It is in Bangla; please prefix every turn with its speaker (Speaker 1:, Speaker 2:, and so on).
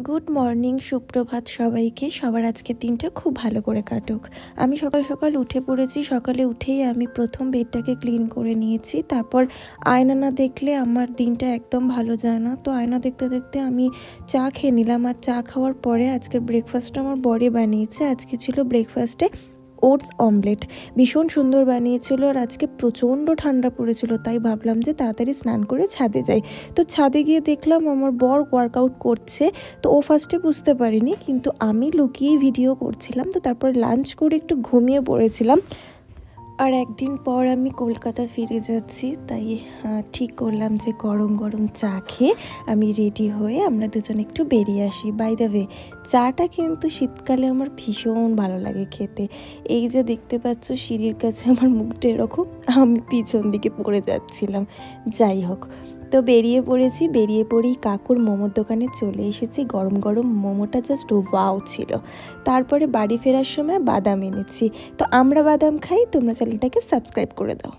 Speaker 1: গুড মর্নিং, সুপ্রভাত সবাইকে। সবার আজকের দিনটা খুব ভালো করে কাটুক। আমি সকাল সকাল উঠে পড়েছি। সকালে উঠেই আমি প্রথম বেডটাকে ক্লিন করে নিয়েছি। তারপর আয়না না দেখলে আমার দিনটা একদম ভালো যায় না। তো আয়না দেখতে দেখতে আমি চা খেয়ে নিলাম। আর চা খাওয়ার পরে আজকের ব্রেকফাস্টটা আমার বরে বানিয়েছে। আজকে ছিল ব্রেকফাস্টে ওটস অমলেট। ভীষণ সুন্দর বানিয়েছিল। আর আজকে প্রচণ্ড ঠান্ডা পড়েছিল, তাই ভাবলাম যে তাড়াতাড়ি স্নান করে ছাদে যাই। তো ছাদে গিয়ে দেখলাম আমার বর ওয়ার্কআউট করছে। তো ও ফার্স্টে বুঝতে পারিনি, কিন্তু আমি লুকিয়েই ভিডিও করছিলাম। তো তারপর লাঞ্চ করে একটু ঘুমিয়ে পড়েছিলাম। আর একদিন পর আমি কলকাতা ফিরে যাচ্ছি, তাই ঠিক করলাম যে গরম গরম চা খেয়ে আমি রেডি হয়ে আমরা দুজন একটু বেরিয়ে আসি। বাই দ্য ওয়ে, চাটা কিন্তু শীতকালে আমার ভীষণ ভালো লাগে খেতে। এই যে দেখতে পাচ্ছ সিঁড়ির কাছে আমার মুখটা এরকম, আমি পিছন দিকে পড়ে যাচ্ছিলাম। যাই হোক, তো বেরিয়ে পড়েছি। বেরিয়ে পড়েই কাকুর মোমোর দোকানে চলে এসেছি। গরম গরম মোমোটা জাস্ট ওয়াও ছিল। তারপরে বাড়ি ফেরার সময় বাদাম এনেছি। তো আমরা বাদাম খাই, তোমরা চ্যানেলটাকে সাবস্ক্রাইব করে দাও।